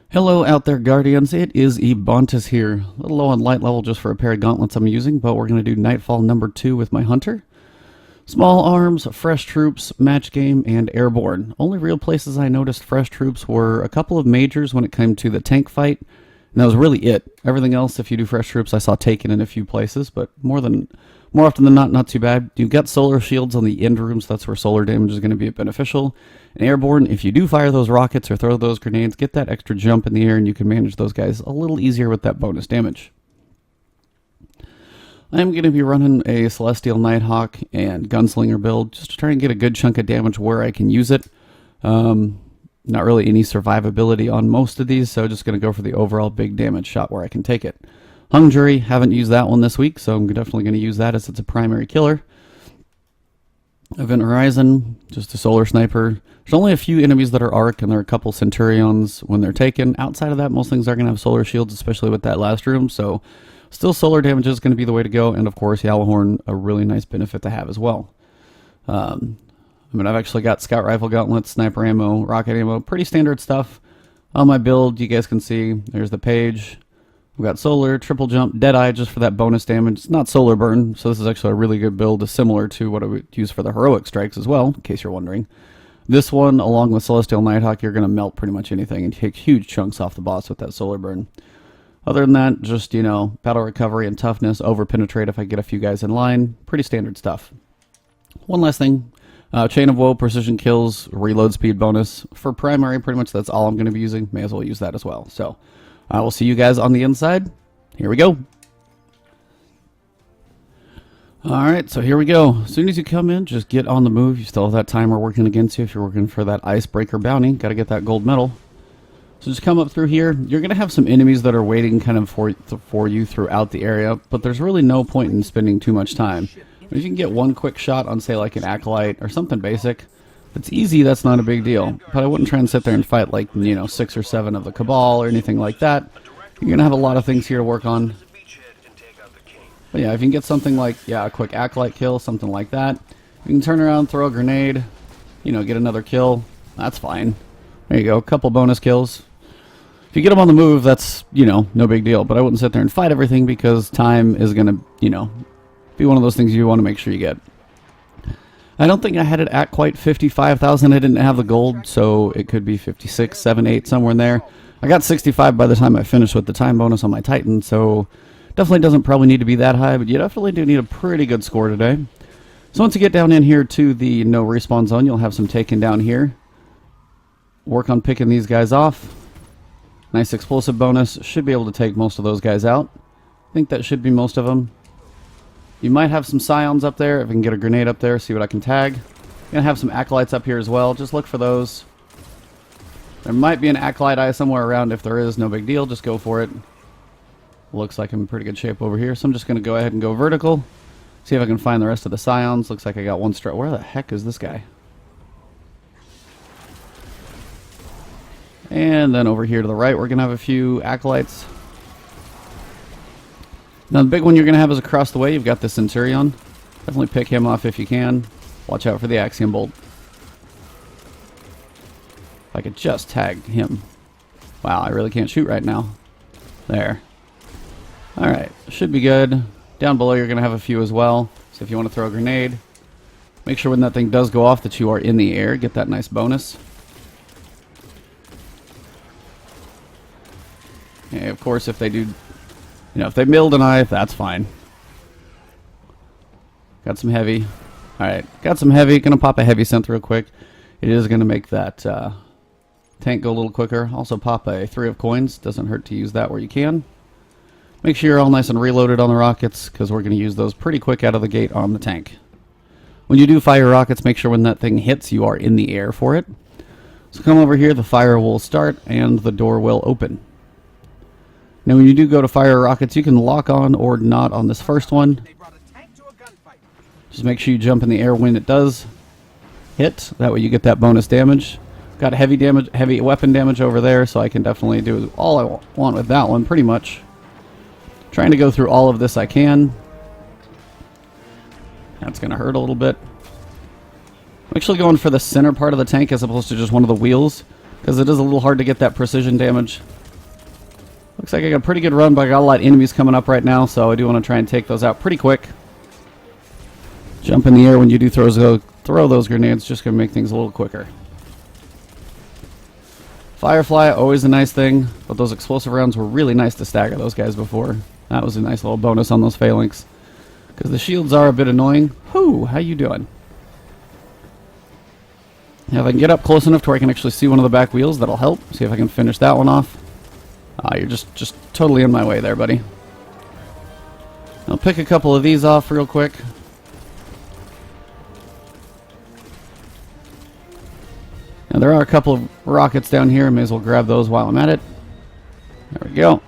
Hello out there, Guardians. It is Ebontis here. A little low on light level just for a pair of gauntlets I'm using, but we're going to do Nightfall number 2 with my Hunter. Small arms, fresh troops, match game, and airborne. Only real places I noticed fresh troops were a couple of majors when it came to the tank fight, and that was really it. Everything else, if you do fresh troops, I saw taken in a few places, but more often than not too bad. You've got solar shields on the end rooms. That's where solar damage is going to be beneficial. And airborne, if you do fire those rockets or throw those grenades, get that extra jump in the air and you can manage those guys a little easier with that bonus damage. I'm going to be running a Celestial Nighthawk and Gunslinger build just to try and get a good chunk of damage where I can use it. Not really any survivability on most of these, so just going to go for the overall big damage shot where I can take it. Hung Jury, haven't used that one this week, so I'm definitely going to use that as it's a primary killer. Event Horizon, just a solar sniper. There's only a few enemies that are arc, and there are a couple Centurions when they're taken. Outside of that, most things are going to have solar shields, especially with that last room, so still solar damage is going to be the way to go, and of course, Yellowhorn, a really nice benefit to have as well. I've actually got Scout Rifle Gauntlets, Sniper Ammo, Rocket Ammo, pretty standard stuff. On my build, you guys can see, there's the page. We've got Solar, Triple Jump, Deadeye just for that bonus damage. It's not Solar Burn, so this is actually a really good build, similar to what I would use for the Heroic Strikes as well, in case you're wondering. This one, along with Celestial Nighthawk, you're going to melt pretty much anything and take huge chunks off the boss with that Solar Burn. Other than that, just, battle recovery and toughness, over-penetrate if I get a few guys in line. Pretty standard stuff. One last thing. Chain of Woe, Precision Kills, Reload Speed bonus. For primary, pretty much that's all I'm going to be using. May as well use that as well. So, I will see you guys on the inside. Here we go. Alright, so here we go. As soon as you come in, just get on the move. You still have that timer working against you if you're working for that Icebreaker bounty. Got to get that gold medal. So just come up through here. You're going to have some enemies that are waiting kind of for you throughout the area, but there's really no point in spending too much time. If you can get one quick shot on, say, like an Acolyte or something basic, it's easy, that's not a big deal. But I wouldn't try and sit there and fight like, 6 or 7 of the Cabal or anything like that. You're going to have a lot of things here to work on. But yeah, if you can get something like, a quick Acolyte kill, something like that. You can turn around, throw a grenade, get another kill. That's fine. There you go, a couple bonus kills. If you get them on the move, that's, no big deal. But I wouldn't sit there and fight everything because time is going to, be one of those things you want to make sure you get. I don't think I had it at quite 55,000. I didn't have the gold, so it could be 56, 7, 8, somewhere in there. I got 65 by the time I finished with the time bonus on my Titan, so definitely doesn't probably need to be that high, but you definitely do need a pretty good score today. So once you get down in here to the no respawn zone, you'll have some taken down here. Work on picking these guys off. Nice explosive bonus. Should be able to take most of those guys out. I think that should be most of them. You might have some Scions up there. If I can get a grenade up there, see what I can tag. I'm going to have some Acolytes up here as well. Just look for those. There might be an Acolyte eye somewhere around. If there is, no big deal. Just go for it. Looks like I'm in pretty good shape over here. So I'm just going to go ahead and go vertical. See if I can find the rest of the Scions. Looks like I got one strike. Where the heck is this guy? And then over here to the right, we're going to have a few Acolytes. Now the big one you're going to have is across the way. You've got the Centurion. Definitely pick him off if you can. Watch out for the Axiom Bolt. If I could just tag him. Wow, I really can't shoot right now. There. Alright, should be good. Down below you're going to have a few as well. So if you want to throw a grenade, make sure when that thing does go off that you are in the air. Get that nice bonus. And of course, if they do... if they milled an eye, that's fine. Got some heavy. Alright, got some heavy. Gonna pop a heavy synth real quick. It is gonna make that tank go a little quicker. Also pop a 3 of coins. Doesn't hurt to use that where you can. Make sure you're all nice and reloaded on the rockets, because we're gonna use those pretty quick out of the gate on the tank. When you do fire rockets, make sure when that thing hits, you are in the air for it. So come over here, the fire will start, and the door will open. Now when you do go to fire rockets, you can lock on or not on this first one. Just make sure you jump in the air when it does hit. That way you get that bonus damage. Got heavy weapon damage over there, so I can definitely do all I want with that one, pretty much. Trying to go through all of this I can. That's going to hurt a little bit. I'm actually going for the center part of the tank as opposed to just one of the wheels, because it is a little hard to get that precision damage. Looks like I got a pretty good run, but I got a lot of enemies coming up right now, so I do want to try and take those out pretty quick. Jump in the air when you do throw those grenades, just going to make things a little quicker. Firefly, always a nice thing, but those explosive rounds were really nice to stagger those guys before. That was a nice little bonus on those phalanx. Because the shields are a bit annoying. Whoo, how you doing? Now, if I can get up close enough to where I can actually see one of the back wheels, that'll help. See if I can finish that one off. You're just totally in my way there, buddy. I'll pick a couple of these off real quick. Now, there are a couple of rockets down here. May as well grab those while I'm at it. There we go.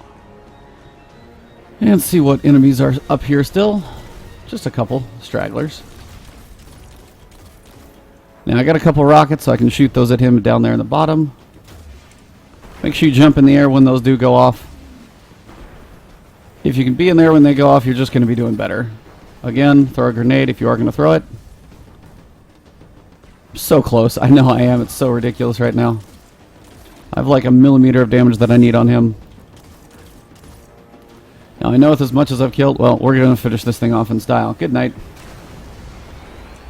And see what enemies are up here still. Just a couple stragglers. Now, I got a couple of rockets, so I can shoot those at him down there in the bottom. Make sure you jump in the air when those do go off. If you can be in there when they go off, you're just going to be doing better. Again, throw a grenade if you are going to throw it. So close. I know I am. It's so ridiculous right now. I have like a millimeter of damage that I need on him. Now, I know with as much as I've killed, well, we're going to finish this thing off in style. Good night.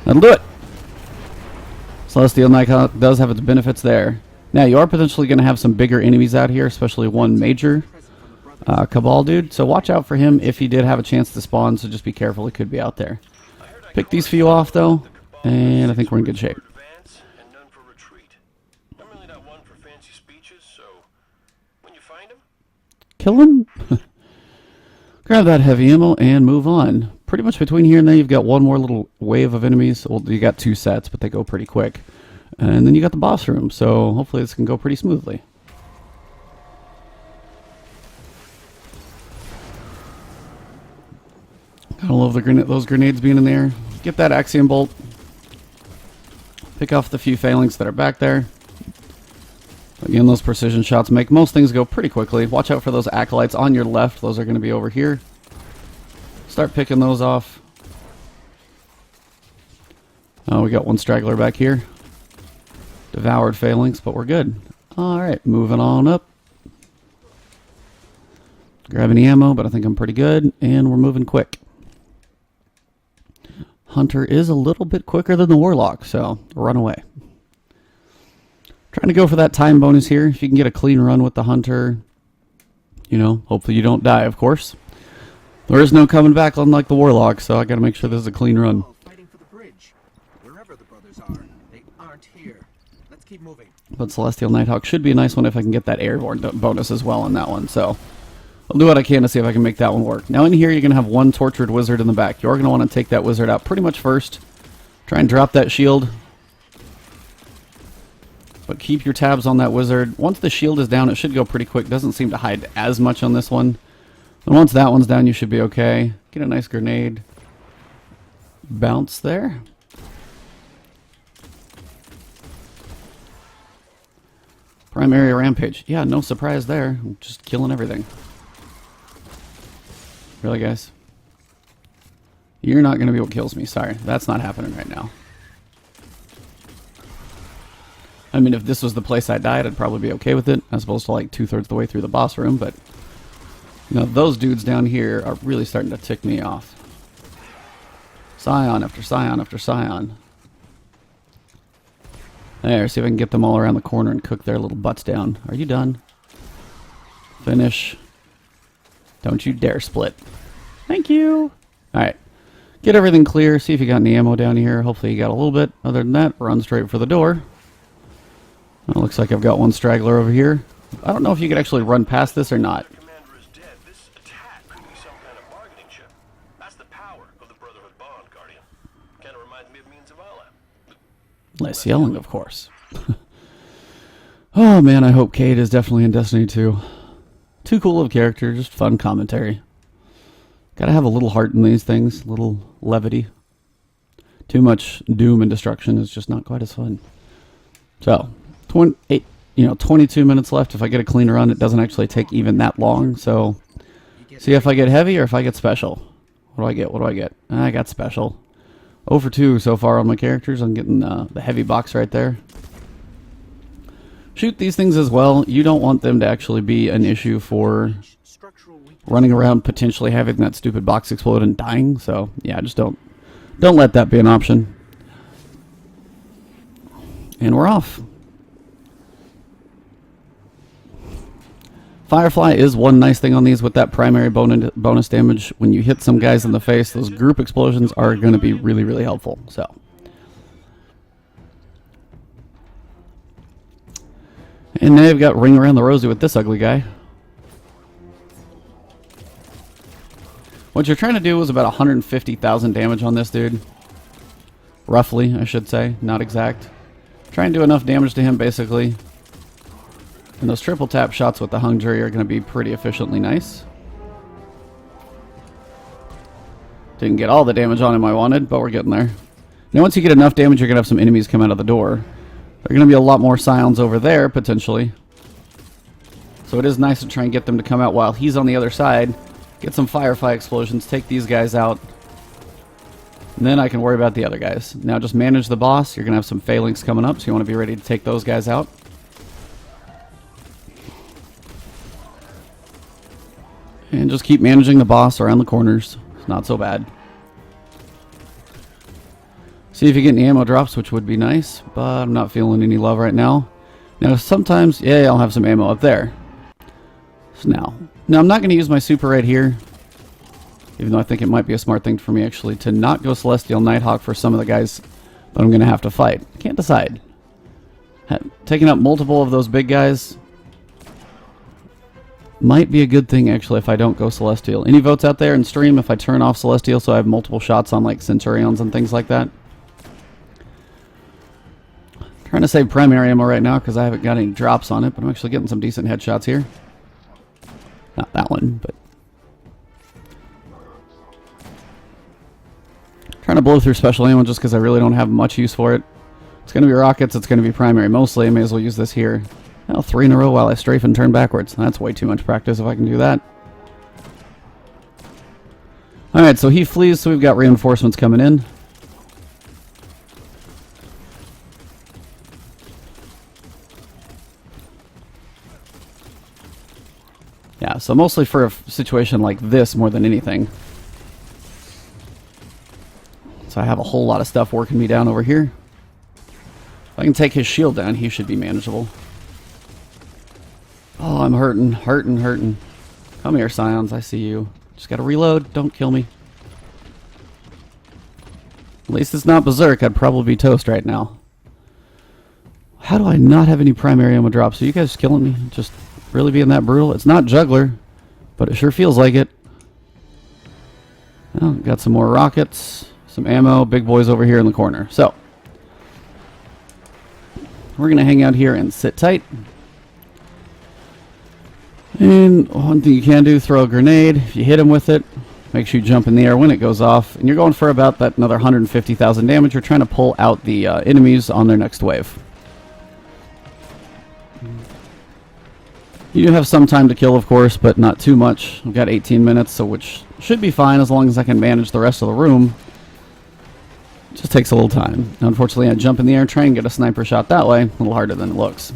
That'll do it. Celestial Night does have its benefits there. Now, you are potentially going to have some bigger enemies out here, especially one major Cabal dude. So watch out for him if he did have a chance to spawn, so just be careful. He could be out there. Pick these few off, though, and I think we're in good shape. Kill him? Grab that heavy ammo and move on. Pretty much between here and there, you've got one more little wave of enemies. Well, you got two sets, but they go pretty quick. And then you got the boss room, so hopefully this can go pretty smoothly. Gotta love those grenades being in there. Get that axiom bolt. Pick off the few phalanx that are back there. Again, those precision shots make most things go pretty quickly. Watch out for those acolytes on your left. Those are going to be over here. Start picking those off. Oh, we got one straggler back here. Devoured phalanx, but we're good. Alright, moving on up. Grab any ammo, but I think I'm pretty good. And we're moving quick. Hunter is a little bit quicker than the Warlock, so run away. Trying to go for that time bonus here. If you can get a clean run with the Hunter, you know, hopefully you don't die, of course. There is no coming back unlike the Warlock, so I got to make sure this is a clean run. Fighting for the bridge. Wherever the brothers are, they aren't here. Let's keep moving. But Celestial Nighthawk should be a nice one if I can get that Airborne bonus as well on that one. So I'll do what I can to see if I can make that one work. Now in here, you're going to have one tortured wizard in the back. You're going to want to take that wizard out pretty much first. Try and drop that shield. But keep your tabs on that wizard. Once the shield is down, it should go pretty quick. Doesn't seem to hide as much on this one. And once that one's down, you should be okay. Get a nice grenade. Bounce there. Prime area rampage. Yeah, no surprise there. I'm just killing everything. Really, guys? You're not going to be what kills me. Sorry, that's not happening right now. I mean, if this was the place I died, I'd probably be okay with it, as opposed to like 2/3 the way through the boss room, but you know, those dudes down here are really starting to tick me off. Scion after Scion after Scion. There, see if I can get them all around the corner and cook their little butts down. Are you done? Finish. Don't you dare split. Thank you. Alright. Get everything clear. See if you got any ammo down here. Hopefully you got a little bit. Other than that, run straight for the door. It looks like I've got one straggler over here. I don't know if you could actually run past this or not. Commander is dead. This attack could be some kind of bargaining chip. That's the power of the Brotherhood bond, Guardian. Kind of reminds me of Means of Allah. Less yelling, of course. Oh man, I hope Cade is definitely in Destiny 2. Too cool of a character, just fun commentary. Gotta have a little heart in these things, a little levity. Too much doom and destruction is just not quite as fun. So, 22 minutes left. If I get a clean run, it doesn't actually take even that long. So, see if I get heavy or if I get special. What do I get? What do I get? I got special. 0 for 2 so far on my characters. I'm getting the heavy box right there. shoot these things as well. You don't want them to actually be an issue for Structural weakness. running around potentially having that stupid box explode and dying. So yeah, just don't let that be an option. And we're off. Firefly is one nice thing on these with that primary bonus damage. When you hit some guys in the face, those group explosions are going to be really, really helpful. So, and now you've got Ring Around the Rosie with this ugly guy. What you're trying to do is about 150,000 damage on this dude. Roughly, I should say. Not exact. Try and do enough damage to him, basically. And those triple tap shots with the hung jury are going to be pretty efficiently nice. Didn't get all the damage on him I wanted, but we're getting there. Now once you get enough damage, you're going to have some enemies come out of the door. There are going to be a lot more scions over there, potentially. So it is nice to try and get them to come out while he's on the other side. Get some Firefly explosions, take these guys out. And then I can worry about the other guys. Now just manage the boss. You're going to have some phalanx coming up, so you want to be ready to take those guys out. And just keep managing the boss around the corners. It's not so bad. See if you get any ammo drops, which would be nice, but I'm not feeling any love right now. Now sometimes, yeah, I'll have some ammo up there. So now I'm not going to use my super right here, even though I think it might be a smart thing for me actually to not go Celestial Nighthawk for some of the guys that I'm going to have to fight. Can't decide. Taking up multiple of those big guys might be a good thing, actually, if I don't go Celestial. Any votes out there in stream if I turn off Celestial so I have multiple shots on, like, Centurions and things like that? Trying to save primary ammo right now because I haven't got any drops on it, but I'm actually getting some decent headshots here. Not that one, but... trying to blow through special ammo just because I really don't have much use for it. It's going to be rockets, it's going to be primary mostly. I may as well use this here. Well, 3 in a row while I strafe and turn backwards. That's way too much practice if I can do that. Alright, so he flees, so we've got reinforcements coming in. Yeah, so mostly for a situation like this more than anything. So I have a whole lot of stuff working me down over here. If I can take his shield down, he should be manageable. Oh, I'm hurting. Come here, Scions. I see you. Just gotta reload. Don't kill me. At least it's not Berserk. I'd probably be toast right now. How do I not have any primary ammo drops? Are you guys killing me? Just really being that brutal? It's not Juggler, but it sure feels like it. Well, got some more rockets, some ammo, big boys over here in the corner. So, we're gonna hang out here and sit tight. And one thing you can do, throw a grenade. If you hit him with it, make sure you jump in the air when it goes off. And you're going for about that another 150,000 damage. You're trying to pull out the enemies on their next wave. You do have some time to kill, of course, but not too much. I've got 18 minutes, so which should be fine as long as I can manage the rest of the room. It just takes a little time. Unfortunately, I jump in the air and try and get a sniper shot that way. A little harder than it looks.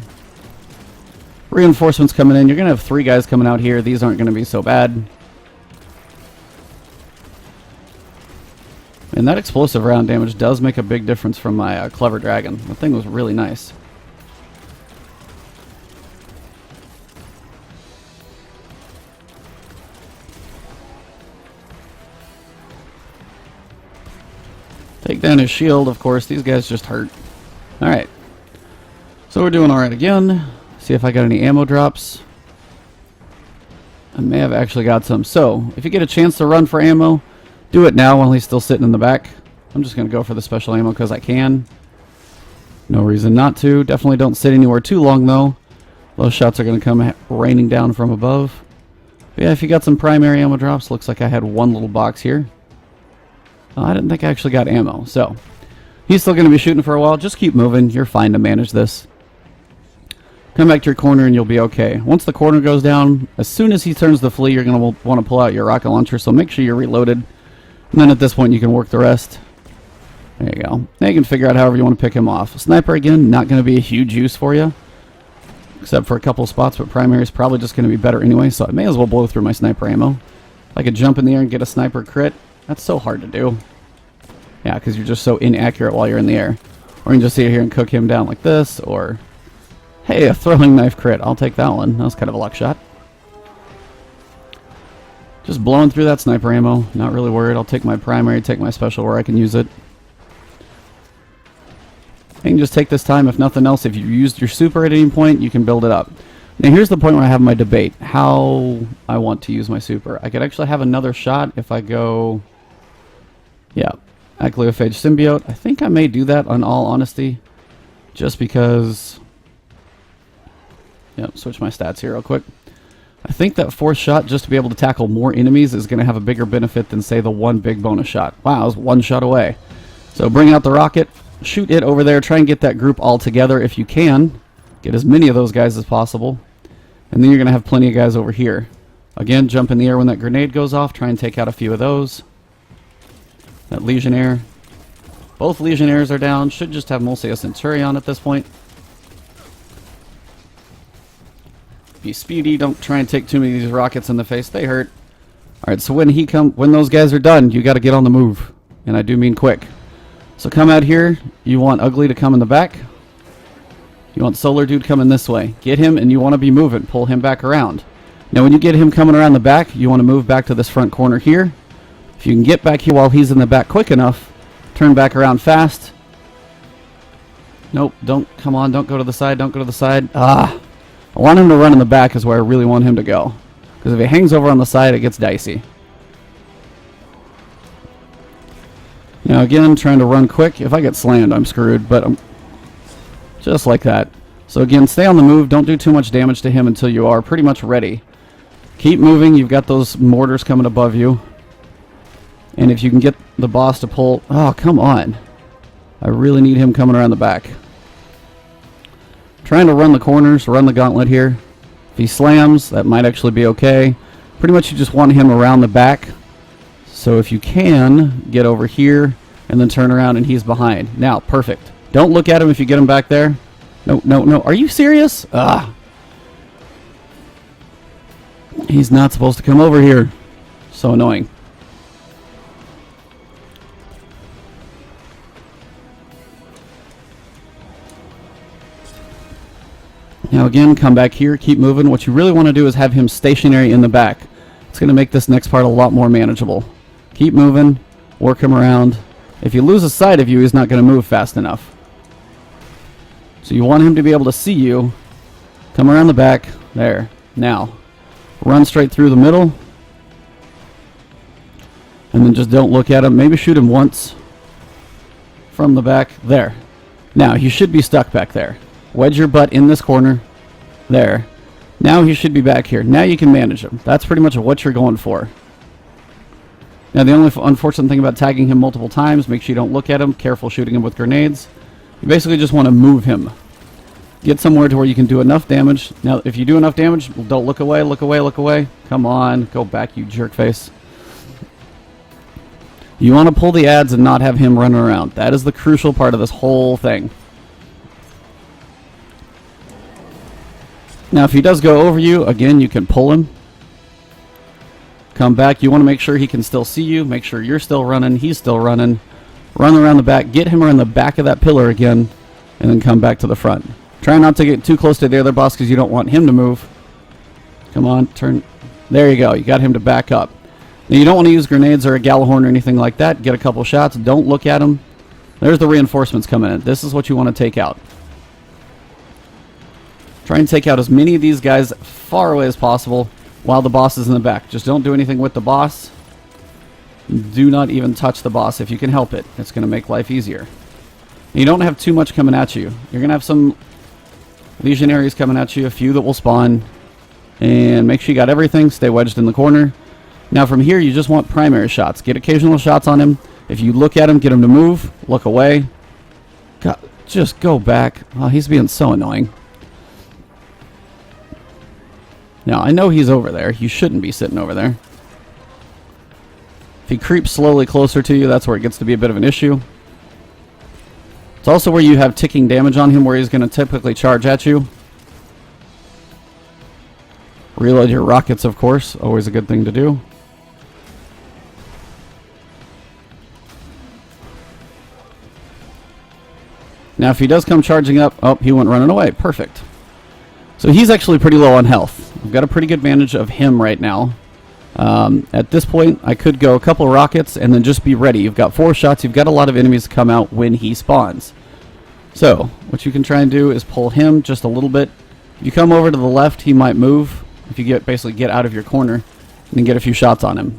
Reinforcements coming in. You're going to have 3 guys coming out here. These aren't going to be so bad. And that explosive round damage does make a big difference from my Clever Dragon. The thing was really nice. Take down his shield, of course. These guys just hurt. Alright. So we're doing alright again. See if I got any ammo drops. I may have actually got some. So, if you get a chance to run for ammo, do it now while he's still sitting in the back. I'm just going to go for the special ammo because I can. No reason not to. Definitely don't sit anywhere too long, though. Those shots are going to come raining down from above. But yeah, if you got some primary ammo drops, looks like I had one little box here. I didn't think I actually got ammo. So, he's still going to be shooting for a while. Just keep moving. You're fine to manage this. Come back to your corner and you'll be okay. Once the corner goes down, as soon as he turns to flee, you're going to want to pull out your rocket launcher, so make sure you're reloaded. And then at this point, you can work the rest. There you go. Now you can figure out however you want to pick him off. Sniper, again, not going to be a huge use for you. except for a couple spots, but primary is probably just going to be better anyway, so I may as well blow through my sniper ammo. If I could jump in the air and get a sniper crit, that's so hard to do. Yeah, because you're just so inaccurate while you're in the air. Or you can just sit here and cook him down like this, or... Hey, a throwing knife crit. I'll take that one. That was kind of a luck shot. Just blowing through that sniper ammo. Not really worried. I'll take my primary, take my special where I can use it. You can just take this time, if nothing else. If you used your super at any point, you can build it up. Now here's the point where I have my debate. How I want to use my super. I could actually have another shot if I go... Yeah. Goliath symbiote. I think I may do that on all honesty. Just because... Yep, switch my stats here real quick. I think that fourth shot, just to be able to tackle more enemies, is going to have a bigger benefit than, say, the one big bonus shot. Wow, I was one shot away. So bring out the rocket, shoot it over there, try and get that group all together if you can. Get as many of those guys as possible. And then you're going to have plenty of guys over here. Again, jump in the air when that grenade goes off, try and take out a few of those. That Legionnaire. Both Legionnaires are down, should just have mostly a Centurion at this point. Be speedy, don't try and take too many of these rockets in the face, they hurt. Alright, so when those guys are done, you gotta get on the move. And I do mean quick. So come out here, you want Ugly to come in the back. You want Solar Dude coming this way. Get him and you want to be moving, pull him back around. Now when you get him coming around the back, you want to move back to this front corner here. If you can get back here while he's in the back quick enough, turn back around fast. Nope, come on, don't go to the side, don't go to the side. I want him to run in the back is where I really want him to go. Because if he hangs over on the side, it gets dicey. Now again, trying to run quick. If I get slammed, I'm screwed, but I'm just like that. So again, stay on the move. Don't do too much damage to him until you are pretty much ready. Keep moving. You've got those mortars coming above you. And if you can get the boss to pull... Oh, come on. I really need him coming around the back. Trying to run the corners, run the gauntlet here. If he slams, that might actually be okay. Pretty much you just want him around the back. So if you can, get over here and then turn around and he's behind. Now, perfect. Don't look at him if you get him back there. No, no, no. Are you serious? He's not supposed to come over here. So annoying. Now again, come back here, keep moving. What you really want to do is have him stationary in the back. It's going to make this next part a lot more manageable. Keep moving, work him around. If you lose a sight of you, he's not going to move fast enough. So you want him to be able to see you. Come around the back. There. Now, run straight through the middle. And then just don't look at him. Maybe shoot him once from the back. There. Now, he should be stuck back there. Wedge your butt in this corner. There. Now he should be back here. Now you can manage him. That's pretty much what you're going for. Now the only unfortunate thing about tagging him multiple times, make sure you don't look at him. Careful shooting him with grenades. You basically just want to move him. Get somewhere to where you can do enough damage. Now if you do enough damage, don't look away, look away, look away. Come on. Go back, you jerk face. You want to pull the ads and not have him running around. That is the crucial part of this whole thing. Now, if he does go over you, again, you can pull him. Come back. You want to make sure he can still see you. Make sure you're still running. He's still running. Run around the back. Get him around the back of that pillar again. And then come back to the front. Try not to get too close to the other boss because you don't want him to move. Come on. Turn. There you go. You got him to back up. Now, you don't want to use grenades or a Gallahorn or anything like that. Get a couple shots. Don't look at him. There's the reinforcements coming in. This is what you want to take out. Try and take out as many of these guys far away as possible while the boss is in the back. Just don't do anything with the boss. Do not even touch the boss if you can help it. It's going to make life easier. You don't have too much coming at you. You're going to have some legionaries coming at you, a few that will spawn. And make sure you got everything. Stay wedged in the corner. Now from here, you just want primary shots. Get occasional shots on him. If you look at him, get him to move. Look away. God, just go back. Oh, he's being so annoying. Now, I know he's over there. You shouldn't be sitting over there. If he creeps slowly closer to you, that's where it gets to be a bit of an issue. It's also where you have ticking damage on him, where he's going to typically charge at you. Reload your rockets, of course. Always a good thing to do. Now, if he does come charging up... Oh, he went running away. Perfect. So he's actually pretty low on health. I've got a pretty good advantage of him right now. At this point, I could go a couple of rockets and then just be ready. You've got 4 shots. You've got a lot of enemies to come out when he spawns. So, what you can try and do is pull him just a little bit. If you come over to the left, he might move. If you basically get out of your corner and then get a few shots on him.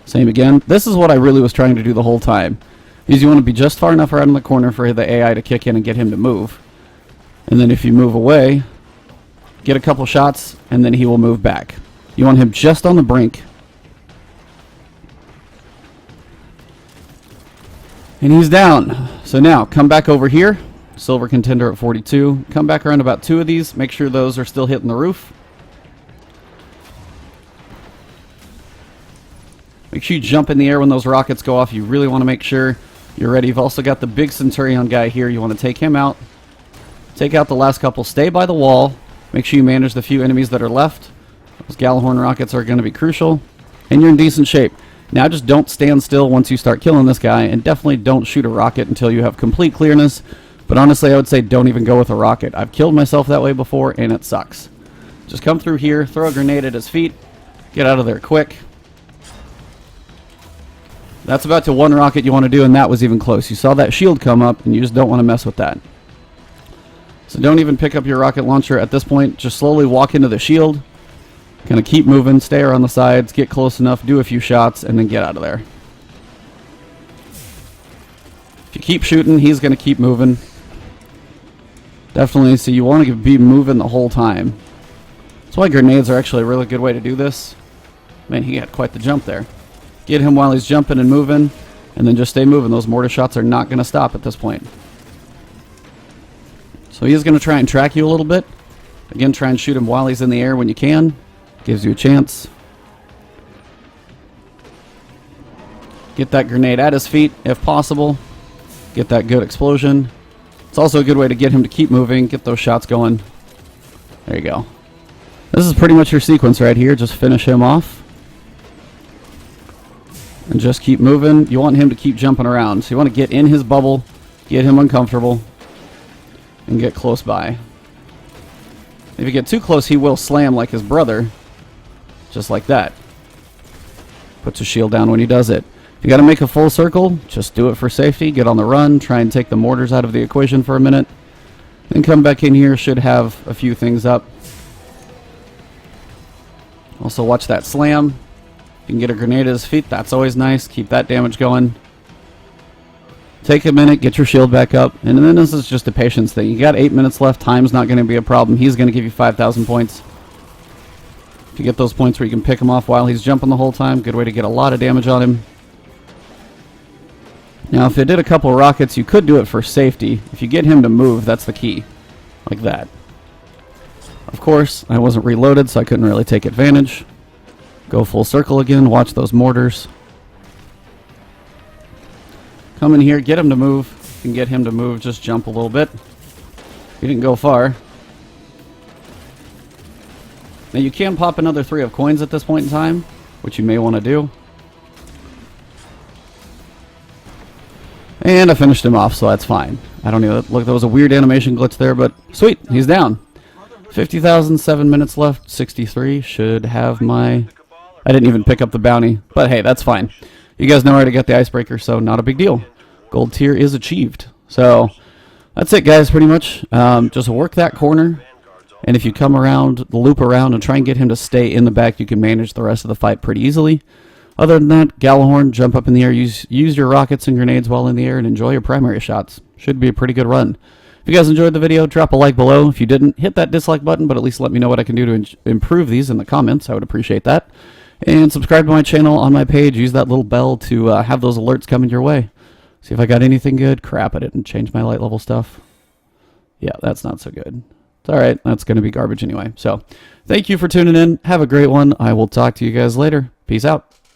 Same again. This is what I really was trying to do the whole time. Is you want to be just far enough around the corner for the AI to kick in and get him to move. And then if you move away, get a couple shots, and then he will move back. You want him just on the brink. And he's down. So now, come back over here. Silver contender at 42. Come back around about 2 of these. Make sure those are still hitting the roof. Make sure you jump in the air when those rockets go off. You really want to make sure you're ready. You've also got the big Centurion guy here. You want to take him out. Take out the last couple. Stay by the wall. Make sure you manage the few enemies that are left. Those Gallahorn rockets are going to be crucial. And you're in decent shape. Now just don't stand still once you start killing this guy. And definitely don't shoot a rocket until you have complete clearness. But honestly, I would say don't even go with a rocket. I've killed myself that way before, and it sucks. Just come through here. Throw a grenade at his feet. Get out of there quick. That's about to 1 rocket you want to do, and that was even close. You saw that shield come up, and you just don't want to mess with that. So don't even pick up your rocket launcher at this point. Just slowly walk into the shield. Kind of keep moving, stay around the sides, get close enough, do a few shots, and then get out of there. If you keep shooting, he's going to keep moving. Definitely, so you want to be moving the whole time. That's why grenades are actually a really good way to do this. Man, he had quite the jump there. Get him while he's jumping and moving, and then just stay moving. Those mortar shots are not going to stop at this point. So he is going to try and track you a little bit. Again, try and shoot him while he's in the air when you can. Gives you a chance. Get that grenade at his feet, if possible. Get that good explosion. It's also a good way to get him to keep moving, get those shots going. There you go. This is pretty much your sequence right here. Just finish him off. And just keep moving. You want him to keep jumping around. So you want to get in his bubble, get him uncomfortable, and get close by. If you get too close, he will slam like his brother. Just like that. Puts a shield down when he does it. If you got to make a full circle, just do it for safety. Get on the run. Try and take the mortars out of the equation for a minute. Then come back in here. Should have a few things up. Also watch that slam. You can get a grenade at his feet. That's always nice. Keep that damage going. Take a minute. Get your shield back up. And then this is just a patience thing. You got 8 minutes left. Time's not going to be a problem. He's going to give you 5,000 points. If you get those points where you can pick him off while he's jumping the whole time, good way to get a lot of damage on him. Now, if you did a couple rockets, you could do it for safety. If you get him to move, that's the key. Like that. Of course, I wasn't reloaded, so I couldn't really take advantage. Go full circle again. Watch those mortars. Come in here. Get him to move. If you can get him to move, just jump a little bit. He didn't go far. Now, you can pop another 3 of coins at this point in time, which you may want to do. And I finished him off, so that's fine. I don't know. Look, there was a weird animation glitch there, but sweet. He's down. 50,000, 7 minutes left. 63 should have my... I didn't even pick up the bounty, but hey, that's fine. You guys know where to get the icebreaker, so not a big deal. Gold tier is achieved. So that's it, guys, pretty much. Just work that corner, and if you come around, loop around, and try and get him to stay in the back, you can manage the rest of the fight pretty easily. Other than that, Gallahorn, jump up in the air, use your rockets and grenades while in the air, and enjoy your primary shots. Should be a pretty good run. If you guys enjoyed the video, drop a like below. If you didn't, hit that dislike button, but at least let me know what I can do to improve these in the comments. I would appreciate that. And subscribe to my channel on my page. Use that little bell to have those alerts coming your way. See if I got anything good. Crap, I didn't change my light level stuff. Yeah, that's not so good. It's alright. That's going to be garbage anyway. So, thank you for tuning in. Have a great one. I will talk to you guys later. Peace out.